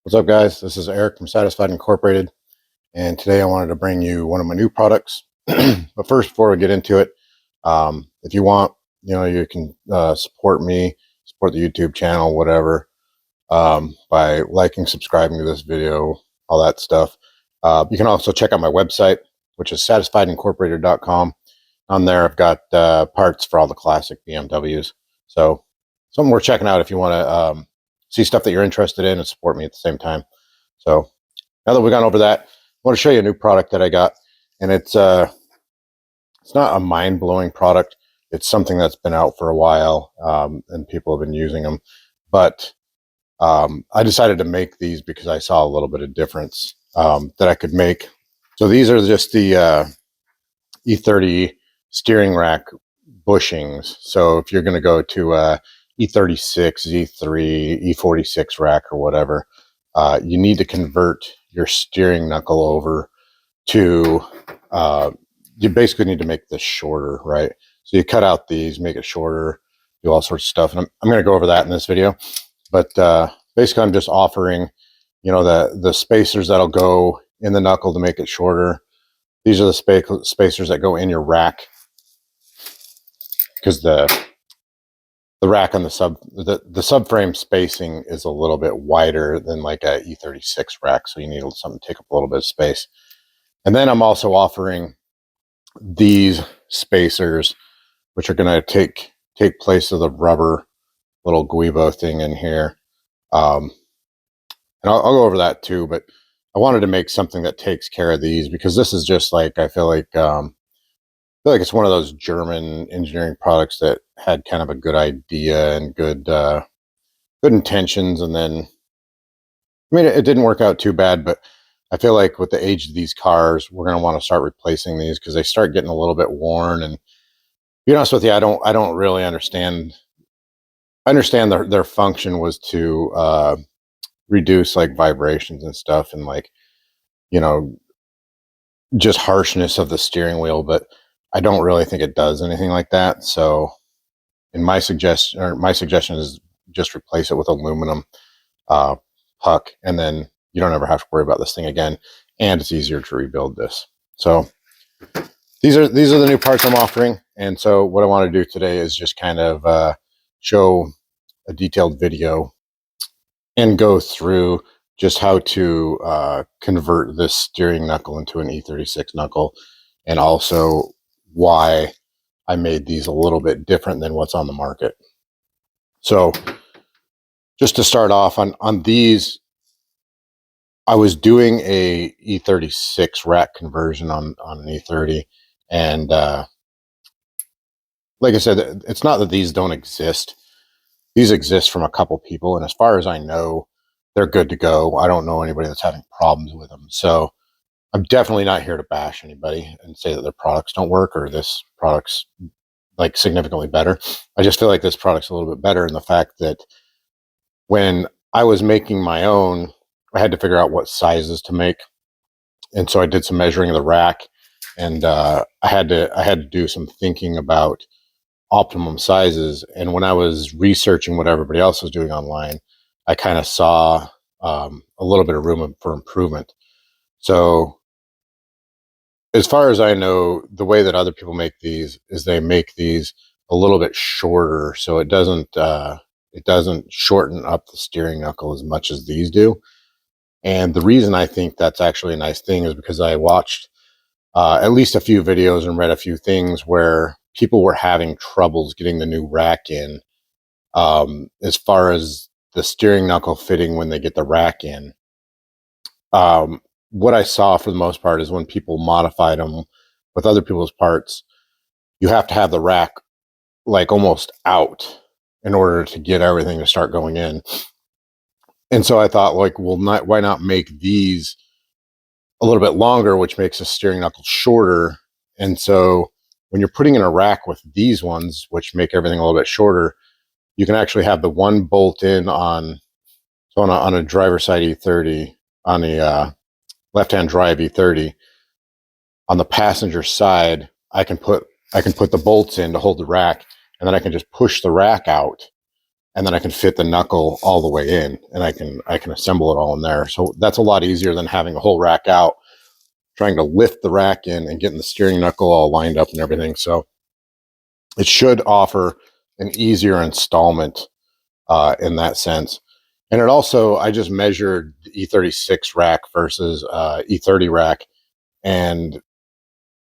What's up, guys? This is Eric from Satisfied Incorporated, and today I wanted to bring you one of my new products. But first, before we get into it, if you want, you can support me, support the YouTube channel, whatever, by liking, subscribing to this video, all that stuff. You can also check out my website, which is satisfiedincorporated.com. On there, I've got parts for all the classic BMWs. So something worth checking out if you want to see stuff that you're interested in and support me at the same time. So now that we've gone over that, I want to show you a new product that I got, and it's not a mind-blowing product. It's something that's been out for a while, and people have been using them. But I decided to make these because I saw a little bit of difference that I could make. So these are just the E30 steering rack bushings. So if you're going to go to E36, E30, E46 rack or whatever, you need to convert your steering knuckle over to, you basically need to make this shorter, right? So you cut out these, make it shorter, do all sorts of stuff. And I'm going to go over that in this video. But basically I'm just offering, the spacers that'll go in the knuckle to make it shorter. These are the spacers that go in your rack, because the rack on the subframe spacing is a little bit wider than like a E36 rack, so you need something to take up a little bit of space. And then I'm also offering these spacers, which are going to take place of the rubber little guibo thing in here. And I'll go over that too, but I wanted to make something that takes care of these, because this is just like, I feel like it's one of those German engineering products that had kind of a good idea and good intentions, and then it didn't work out too bad. But I feel like with the age of these cars, we're going to want to start replacing these, because they start getting a little bit worn. And to be honest with you, I don't really understand. I understand their function was to reduce like vibrations and stuff, and like, just harshness of the steering wheel, but I don't really think it does anything like that. So my suggestion is just replace it with aluminum puck, and then you don't ever have to worry about this thing again, and it's easier to rebuild this. So these are the new parts I'm offering. And so what I want to do today is just kind of show a detailed video and go through just how to convert this steering knuckle into an E36 knuckle, and also why I made these a little bit different than what's on the market. So just to start off on these, I was doing a E36 rack conversion on an E30, and like I said, it's not that these don't exist. These exist from a couple people, and as far as I know, they're good to go. I don't know anybody that's having problems with them. So I'm definitely not here to bash anybody and say that their products don't work or this product's like significantly better. I just feel like this product's a little bit better in the fact that when I was making my own, I had to figure out what sizes to make. And so I did some measuring of the rack, and I had to do some thinking about optimum sizes. And when I was researching what everybody else was doing online, I kind of saw a little bit of room for improvement. So as far as I know, the way that other people make these is they make these a little bit shorter, so it doesn't shorten up the steering knuckle as much as these do. And the reason I think that's actually a nice thing is because I watched at least a few videos and read a few things where people were having troubles getting the new rack in, as far as the steering knuckle fitting when they get the rack in. What I saw for the most part is when people modified them with other people's parts, you have to have the rack like almost out in order to get everything to start going in. And so I thought, like, well, why not make these a little bit longer, which makes the steering knuckle shorter. And so when you're putting in a rack with these ones, which make everything a little bit shorter, you can actually have the one bolt in on a driver's side E30, on the left-hand drive E30. On the passenger side, I can put the bolts in to hold the rack, and then I can just push the rack out and then I can fit the knuckle all the way in, and I can assemble it all in there. So that's a lot easier than having a whole rack out, trying to lift the rack in and getting the steering knuckle all lined up and everything. So it should offer an easier installment in that sense. And it also, I just measured the E36 rack versus E30 rack, and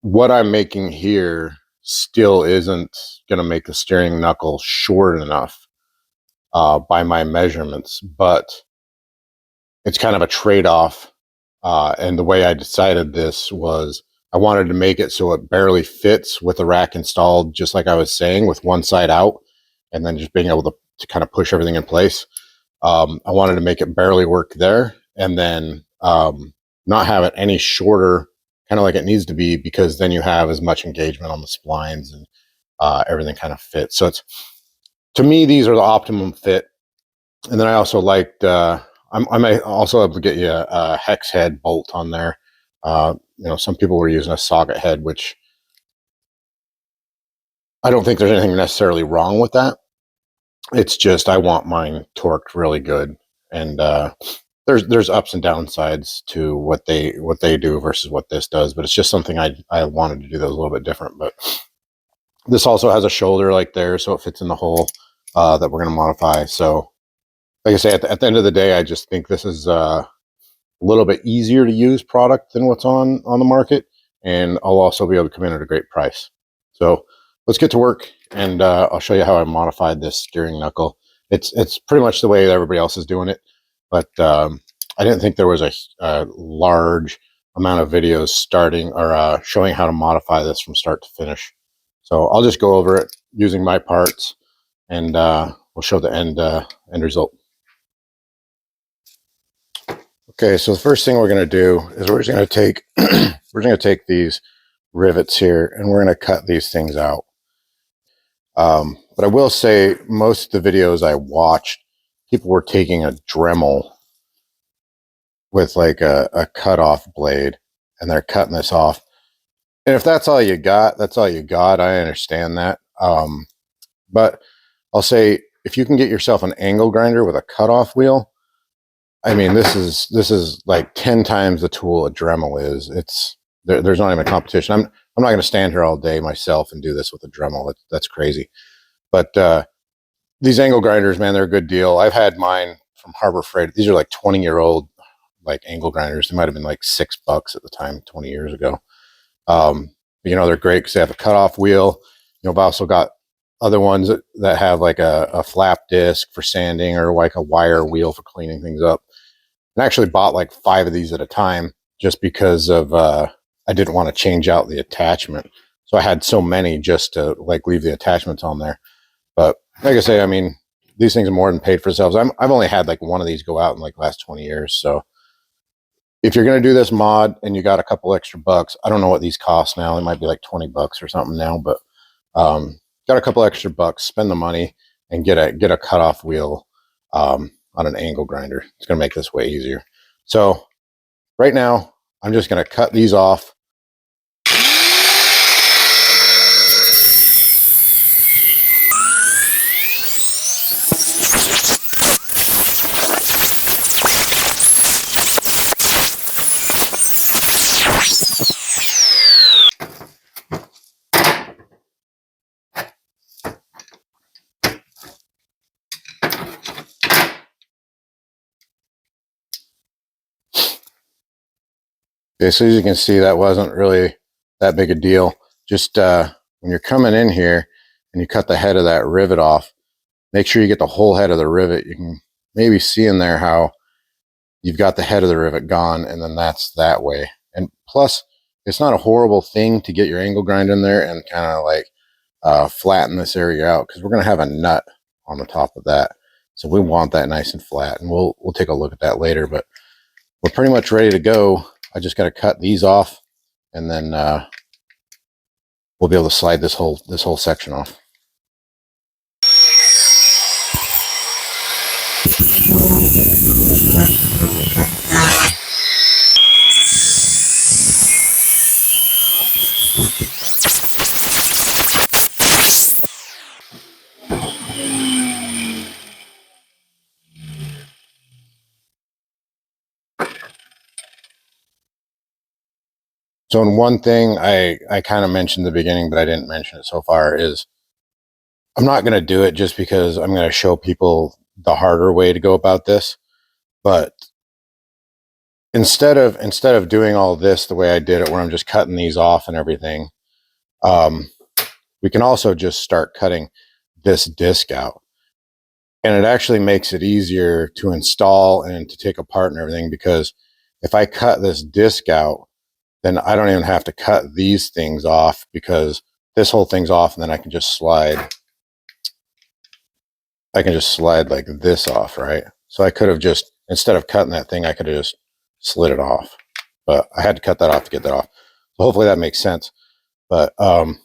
what I'm making here still isn't going to make the steering knuckle short enough by my measurements, but it's kind of a trade-off. And the way I decided this was I wanted to make it so it barely fits with the rack installed, just like I was saying, with one side out, and then just being able to kind of push everything in place. I wanted to make it barely work there, and then not have it any shorter, kind of like it needs to be, because then you have as much engagement on the splines, and everything kind of fits. So it's, to me, these are the optimum fit. And then I also liked, I might also able to get you a hex head bolt on there. Some people were using a socket head, which I don't think there's anything necessarily wrong with that. It's just I want mine torqued really good, and there's ups and downsides to what they do versus what this does. But it's just something I wanted to do that was a little bit different. But this also has a shoulder like there, so it fits in the hole that we're going to modify. So, like I say, at the end of the day, I just think this is a little bit easier to use product than what's on the market, and I'll also be able to come in at a great price. So let's get to work, and I'll show you how I modified this steering knuckle. It's pretty much the way that everybody else is doing it, but I didn't think there was a large amount of videos starting or showing how to modify this from start to finish. So I'll just go over it using my parts, and we'll show the end result. Okay, so the first thing we're going to do is we're just going to take we're going to take these rivets here, and we're going to cut these things out. But I will say, most of the videos I watched, people were taking a Dremel with like a cut-off blade, and they're cutting this off. And if that's all you got, that's all you got. I understand that. But I'll say, if you can get yourself an angle grinder with a cut-off wheel, I mean, this is like 10 times the tool a Dremel is. There's not even a competition. I'm not going to stand here all day myself and do this with a Dremel. That's crazy. But these angle grinders, man, they're a good deal. I've had mine from Harbor Freight. These are like 20-year-old like angle grinders. They might have been like $6 at the time, 20 years ago. They're great because they have a cutoff wheel. I've also got other ones that have like a flap disc for sanding, or like a wire wheel for cleaning things up. And I actually bought like 5 of these at a time, just because of I didn't want to change out the attachment. So I had so many just to like leave the attachments on there. But like I say, I mean, these things are more than paid for themselves. I've only had like one of these go out in like the last 20 years. So if you're going to do this mod and you got a couple extra bucks, I don't know what these cost now. They might be like $20 or something now, but got a couple extra bucks, spend the money and get a cutoff wheel on an angle grinder. It's going to make this way easier. So right now, I'm just going to cut these off. Okay, so as you can see, that wasn't really that big a deal. Just when you're coming in here and you cut the head of that rivet off, make sure you get the whole head of the rivet. You can maybe see in there how you've got the head of the rivet gone, and then that's that way. And plus, it's not a horrible thing to get your angle grind in there and kind of like flatten this area out, because we're going to have a nut on the top of that. So we want that nice and flat, and we'll take a look at that later. But we're pretty much ready to go. I just got to cut these off, and then we'll be able to slide this whole section off. So, in one thing I kind of mentioned in the beginning, but I didn't mention it so far, is I'm not going to do it just because I'm going to show people the harder way to go about this. But instead of doing all this the way I did it, where I'm just cutting these off and everything, um, we can also just start cutting this disc out. And it actually makes it easier to install and to take apart and everything, because if I cut this disc out, then I don't even have to cut these things off, because this whole thing's off, and then I can just slide like this off, right? So I could have just, instead of cutting that thing, I could have just slid it off, but I had to cut that off to get that off. So hopefully that makes sense. But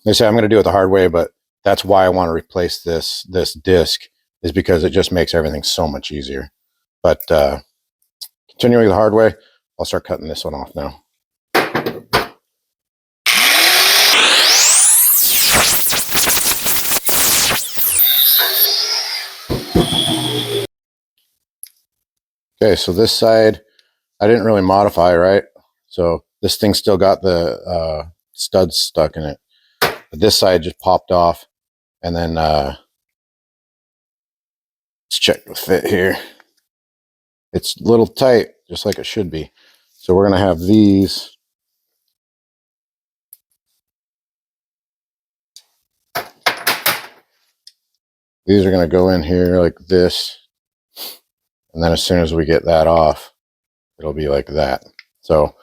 they say I'm going to do it the hard way, but that's why I want to replace this disc, is because it just makes everything so much easier. But continuing the hard way, I'll start cutting this one off now. Okay, so this side I didn't really modify, right? So this thing still got the studs stuck in it, but this side just popped off. And then let's check the fit here. It's a little tight, just like it should be. So we're going to have these. These are going to go in here like this. And then as soon as we get that off, it'll be like that. So,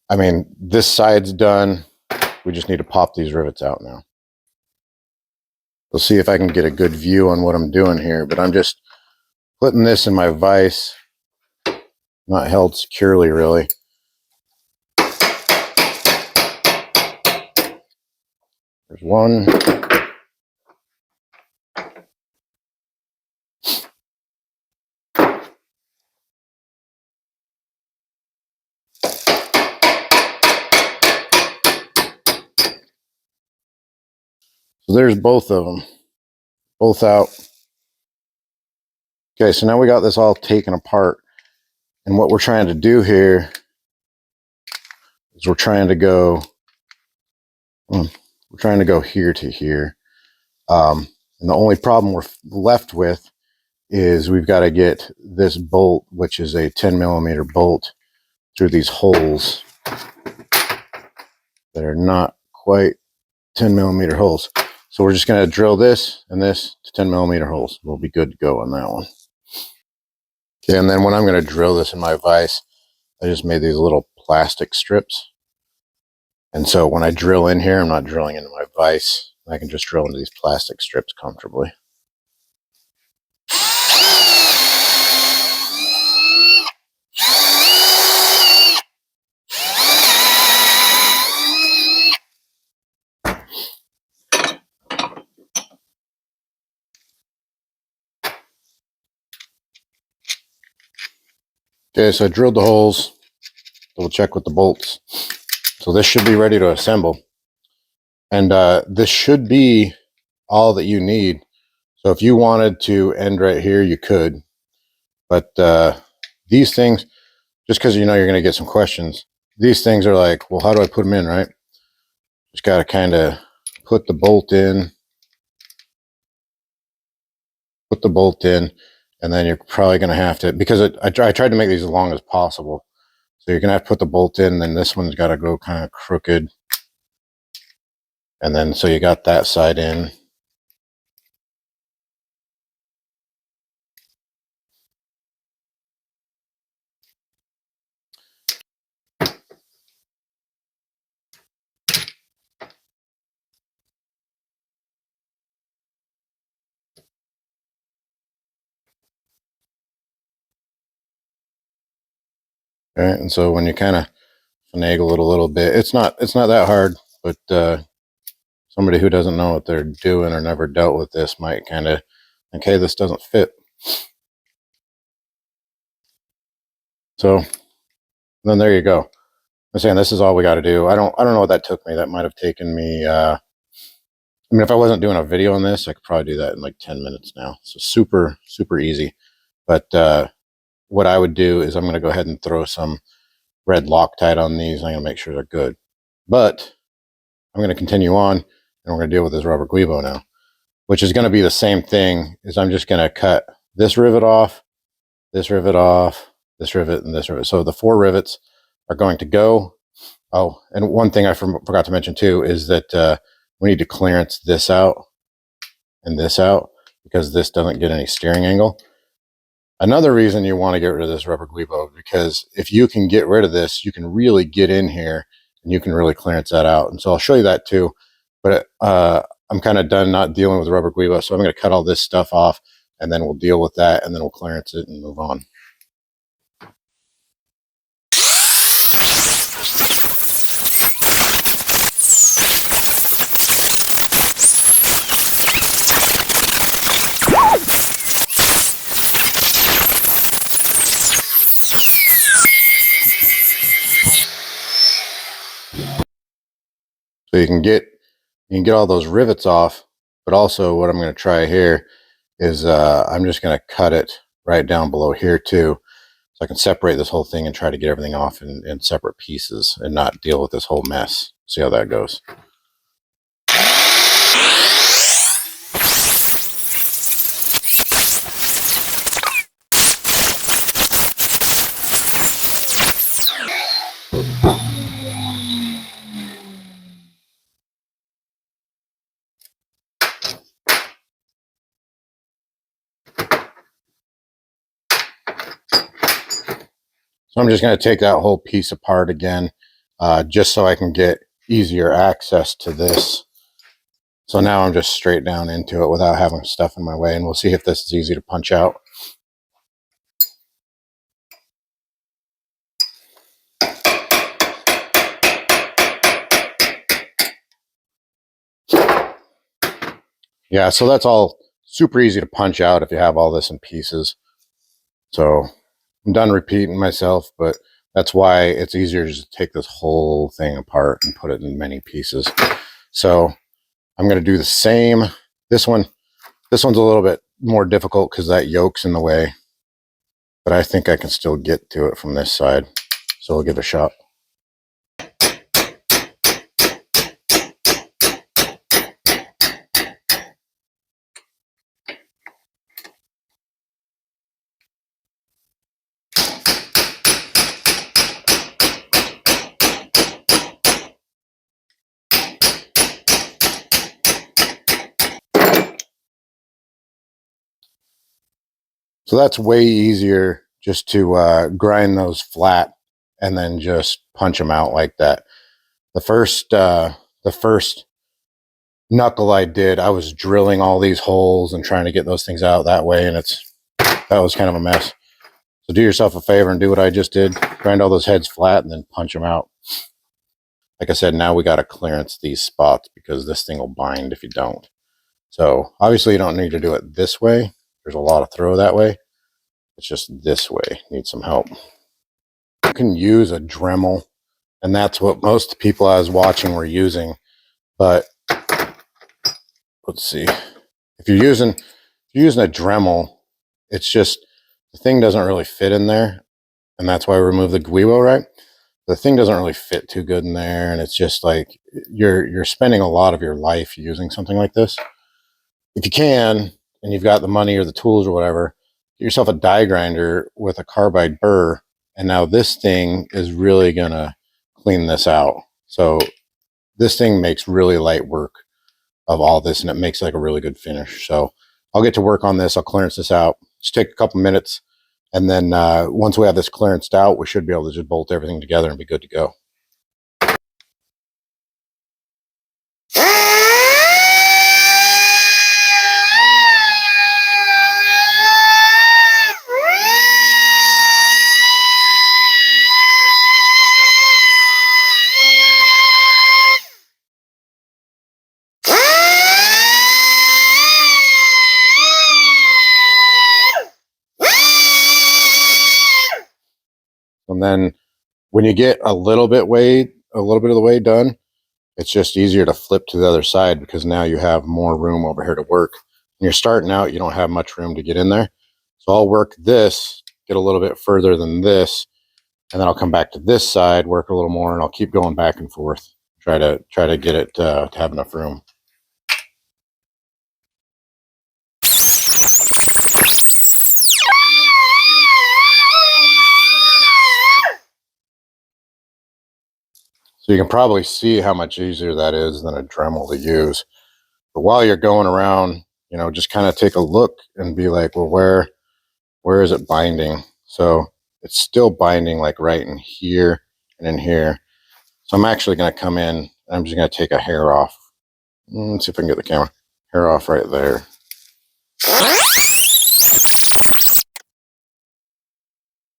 I mean, this side's done. We just need to pop these rivets out now. We'll see if I can get a good view on what I'm doing here, but I'm just putting this in my vise, not held securely really. There's one. So there's both of them, both out. Okay, so now we got this all taken apart. And what we're trying to do here is we're trying to go here to here. And the only problem we're left with is we've got to get this bolt, which is a 10mm bolt, through these holes that are not quite 10mm holes. So we're just going to drill this and this to 10mm holes. We'll be good to go on that one. Okay, and then when I'm going to drill this in my vise, I just made these little plastic strips. And so when I drill in here, I'm not drilling into my vise. I can just drill into these plastic strips comfortably. Okay, so I drilled the holes. We'll check with the bolts. So this should be ready to assemble. And this should be all that you need. So if you wanted to end right here, you could. But these things, just because you know you're going to get some questions, these things are like, well, how do I put them in, right? Just got to kind of put the bolt in. Put the bolt in. And then you're probably going to have to, because I tried to make these as long as possible. So you're going to have to put the bolt in, and then this one's got to go kind of crooked. And then, so you got that side in. All right, and so when you kind of finagle it a little bit, it's not that hard, but somebody who doesn't know what they're doing or never dealt with this might kind of think, hey, this doesn't fit. So then there you go. I'm saying this is all we got to do. I don't know what that took me. That might have taken me. I mean, if I wasn't doing a video on this, I could probably do that in like 10 minutes now. So super easy. But what I would do is I'm going to go ahead and throw some red Loctite on these. I'm going to make sure they're good. But I'm going to continue on, and we're going to deal with this rubber guibo now, which is going to be the same thing. Is I'm just going to cut this rivet off, this rivet off, this rivet, and this rivet. So the 4 rivets are going to go. Oh, and one thing I forgot to mention too is that we need to clearance this out and this out, because this doesn't get any steering angle. Another reason you want to get rid of this rubber guibo, because if you can get rid of this, you can really get in here and you can really clearance that out. And so I'll show you that too. But I'm kind of done not dealing with rubber guibo, so I'm going to cut all this stuff off, and then we'll deal with that, and then we'll clearance it and move on. So you can get all those rivets off, but also what I'm going to try here is I'm just going to cut it right down below here too, so I can separate this whole thing and try to get everything off in separate pieces and not deal with this whole mess. See how that goes. So I'm just going to take that whole piece apart again, just so I can get easier access to this. So now I'm just straight down into it without having stuff in my way, and we'll see if this is easy to punch out. Yeah, so that's all super easy to punch out if you have all this in pieces. So I'm done repeating myself, but that's why it's easier to just take this whole thing apart and put it in many pieces. So I'm going to do the same. This one's a little bit more difficult because that yoke's in the way, but I think I can still get to it from this side. So we'll give it a shot. So that's way easier just to grind those flat and then just punch them out like that. The first knuckle I did, I was drilling all these holes and trying to get those things out that way, and that was kind of a mess. So do yourself a favor and do what I just did. Grind all those heads flat and then punch them out. Like I said, now we got to clearance these spots because this thing will bind if you don't. So obviously you don't need to do it this way. There's a lot of throw that way. It's just this way. Need some help. You can use a Dremel, and that's what most people I was watching were using. But let's see. If you're using a Dremel, it's just the thing doesn't really fit in there, and that's why I removed the guibo, right? The thing doesn't really fit too good in there, and it's just like you're spending a lot of your life using something like this. If you can, and you've got the money or the tools or whatever, get yourself a die grinder with a carbide burr, and now this thing is really gonna clean this out. So this thing makes really light work of all this, and it makes like a really good finish. So I'll get to work on this. I'll clearance this out. Just take a couple minutes, and then once we have this clearanced out, we should be able to just bolt everything together and be good to go. And then when you get a little bit of the way done, it's just easier to flip to the other side because now you have more room over here to work. When you're starting out, you don't have much room to get in there. So I'll work this, get a little bit further than this, and then I'll come back to this side, work a little more, and I'll keep going back and forth, Try to get it to have enough room. So you can probably see how much easier that is than a Dremel to use. But while you're going around, you know, just kind of take a look and be like, well, where is it binding? So it's still binding like right in here and in here. So I'm actually going to come in and I'm just going to take a hair off. Let's see if I can get the camera. Hair off right there.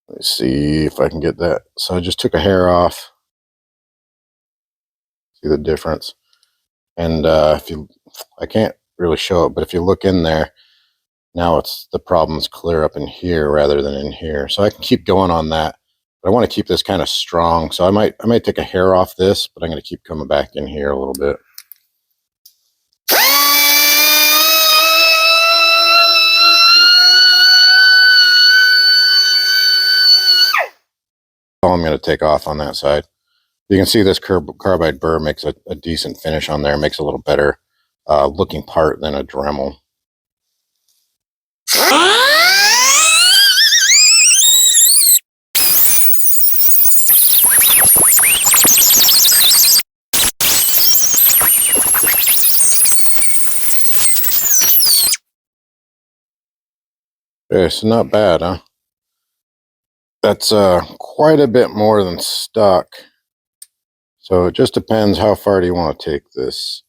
Let's see if I can get that. So I just took a hair off. See the difference. And I can't really show it, but if you look in there, now it's the problem's clear up in here rather than in here. So I can keep going on that. But I want to keep this kind of strong. So I might take a hair off this, but I'm going to keep coming back in here a little bit. All I'm going to take off on that side. You can see this carbide burr makes a decent finish on there. Makes a little better looking part than a Dremel. Okay, so not bad, huh? That's quite a bit more than stock. So it just depends how far do you want to take this.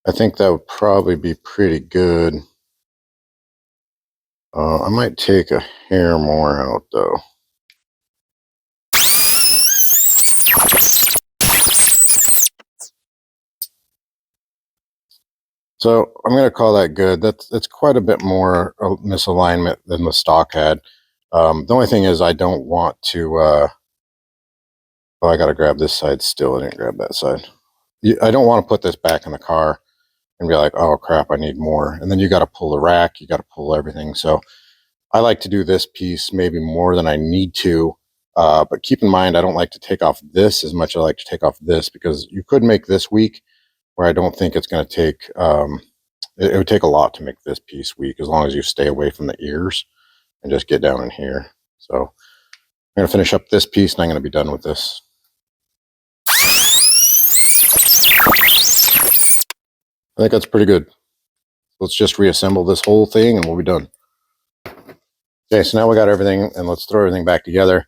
I think that would probably be pretty good. I might take a hair more out though. So I'm going to call that good. That's quite a bit more misalignment than the stock had. The only thing is I don't want to, oh, I got to grab this side still. I didn't grab that side. I don't want to put this back in the car and be like, oh crap, I need more. And then you got to pull the rack, you got to pull everything. So I like to do this piece maybe more than I need to. But keep in mind, I don't like to take off this as much as I like to take off this, because you could make this weak, where I don't think it's going to take, it would take a lot to make this piece weak, as long as you stay away from the ears and just get down in here. So I'm going to finish up this piece and I'm going to be done with this. I think that's pretty good. Let's just reassemble this whole thing and we'll be done. Okay, so now we got everything, and let's throw everything back together.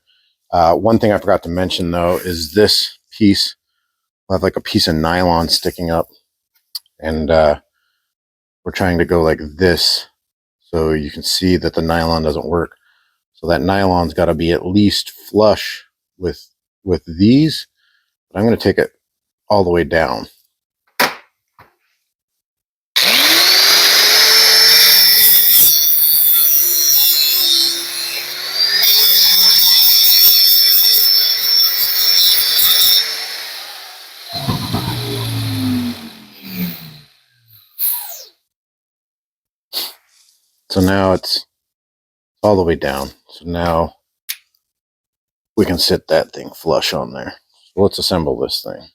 One thing I forgot to mention though is this piece. We'll have like a piece of nylon sticking up, and we're trying to go like this so you can see that the nylon doesn't work. So that nylon's got to be at least flush with these. But I'm going to take it all the way down. So now it's all the way down. So now we can sit that thing flush on there. So let's assemble this thing.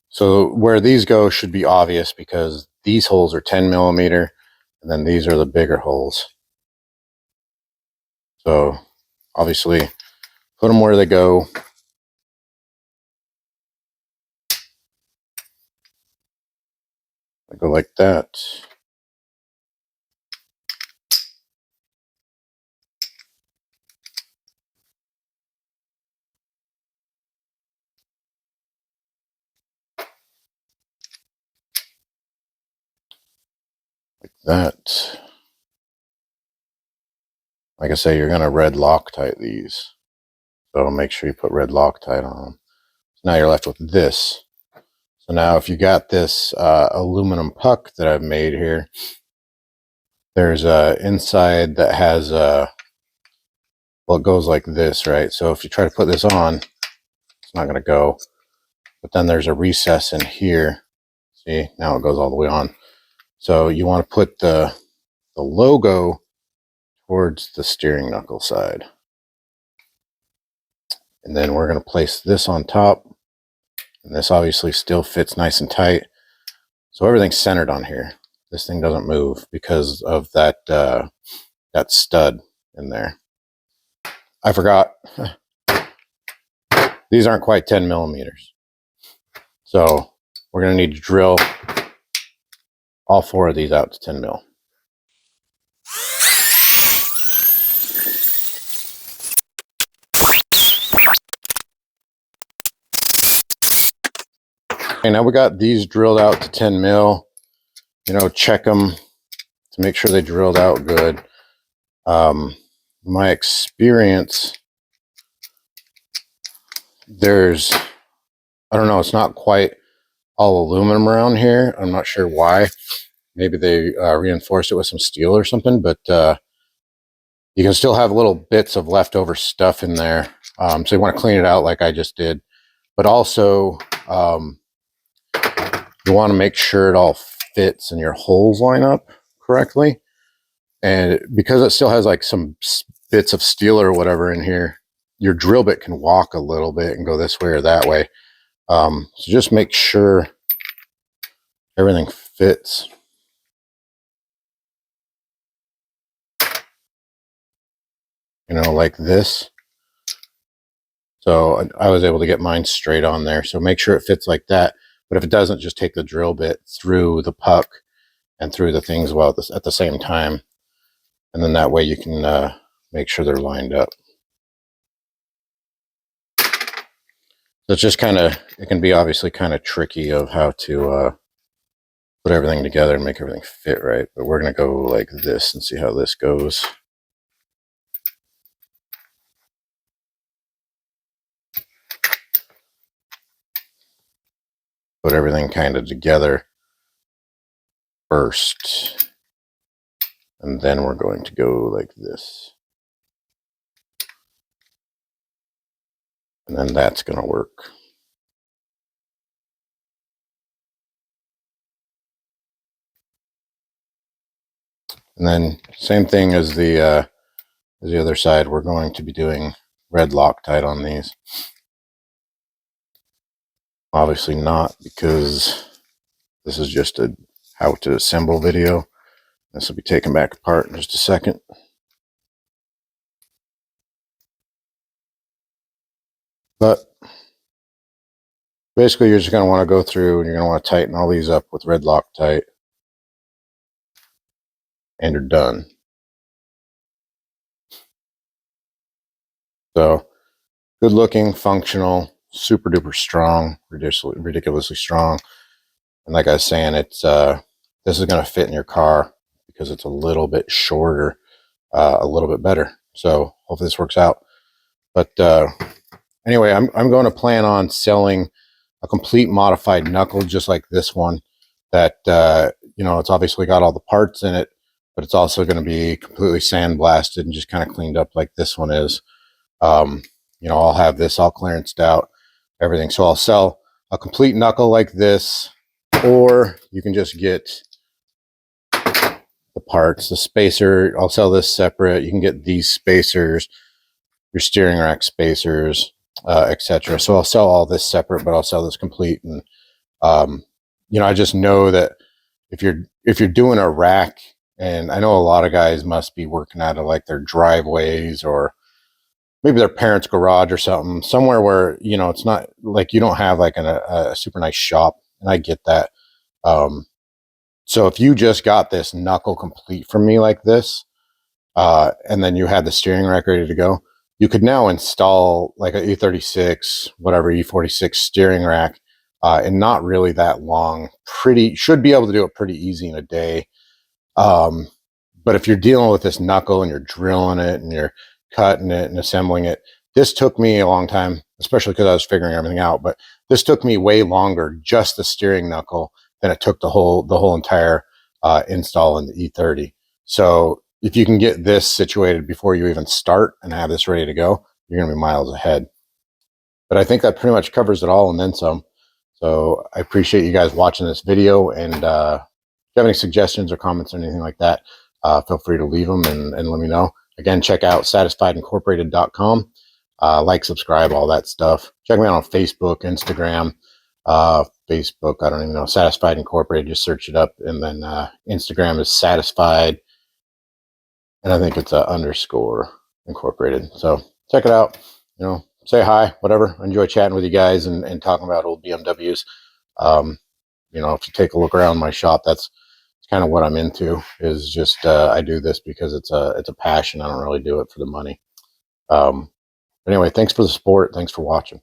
So where these go should be obvious, because these holes are 10 millimeter, and then these are the bigger holes. So obviously put them where they go. I go like that. Like that. Like I say, you're going to red Loctite these. So make sure you put red Loctite on them. So now you're left with this. So now if you got this aluminum puck that I've made here, there's a inside that has well, it goes like this, right? So if you try to put this on, it's not going to go. But then there's a recess in here. See, now it goes all the way on. So you want to put the logo towards the steering knuckle side. And then we're going to place this on top. And this obviously still fits nice and tight. So everything's centered on here. This thing doesn't move because of that, that stud in there. I forgot. These aren't quite 10 millimeters. So we're going to need to drill all 4 of these out to 10 mil. Okay, now we got these drilled out to 10 mil. You know, check them to make sure they drilled out good. My experience, I don't know, it's not quite all aluminum around here. I'm not sure why. Maybe they reinforced it with some steel or something, but you can still have little bits of leftover stuff in there. So you want to clean it out like I just did. But also, you want to make sure it all fits and your holes line up correctly. And because it still has like some bits of steel or whatever in here, your drill bit can walk a little bit and go this way or that way. So just make sure everything fits. You know, like this. So I was able to get mine straight on there. So make sure it fits like that. But if it doesn't, just take the drill bit through the puck and through the things at the same time. And then that way you can make sure they're lined up. So it's just kind of, it can be obviously kind of tricky of how to put everything together and make everything fit right. But we're going to go like this and see how this goes. Put everything kind of together first. And then we're going to go like this. And then that's going to work. And then same thing as the other side, we're going to be doing red Loctite on these. Obviously not, because this is just a how to assemble video. This will be taken back apart in just a second. But basically you're just going to want to go through and you're going to want to tighten all these up with red Loctite. And you're done. So good looking, functional, super duper strong, ridiculously strong. And like I was saying, it's this is going to fit in your car because it's a little bit shorter, a little bit better. So hopefully this works out. But anyway, I'm going to plan on selling a complete modified knuckle just like this one. That you know, it's obviously got all the parts in it, but it's also going to be completely sandblasted and just kind of cleaned up like this one is. You know, I'll have this all clearanced out, everything. So I'll sell a complete knuckle like this, or you can just get the parts, the spacer. I'll sell this separate. You can get these spacers, your steering rack spacers, etc. So I'll sell all this separate, but I'll sell this complete. And you know, I just know that if you're doing a rack, and I know a lot of guys must be working out of like their driveways or maybe their parents' garage or something, somewhere where, you know, it's not like you don't have like a super nice shop. And I get that. So if you just got this knuckle complete from me like this, and then you had the steering rack ready to go, you could now install like an E36, whatever, E46 steering rack, and not really that long. Should be able to do it pretty easy in a day. But if you're dealing with this knuckle and you're drilling it and you're cutting it and assembling it, this took me a long time, especially because I was figuring everything out. But this took me way longer, just the steering knuckle, than it took the whole entire install in the E30. So if you can get this situated before you even start and have this ready to go, you're going to be miles ahead. But I think that pretty much covers it all and then some. So I appreciate you guys watching this video. And if you have any suggestions or comments or anything like that, feel free to leave them and let me know. Again, check out satisfiedincorporated.com. Like, subscribe, all that stuff. Check me out on Facebook, Instagram. Facebook, I don't even know, Satisfied Incorporated, just search it up. And then Instagram is Satisfied, and I think it's a underscore incorporated. So check it out, say hi, whatever. I enjoy chatting with you guys and talking about old BMWs. If you take a look around my shop, that's kind of what I'm into, is just I do this because it's a passion. I don't really do it for the money. Anyway, thanks for the support. Thanks for watching.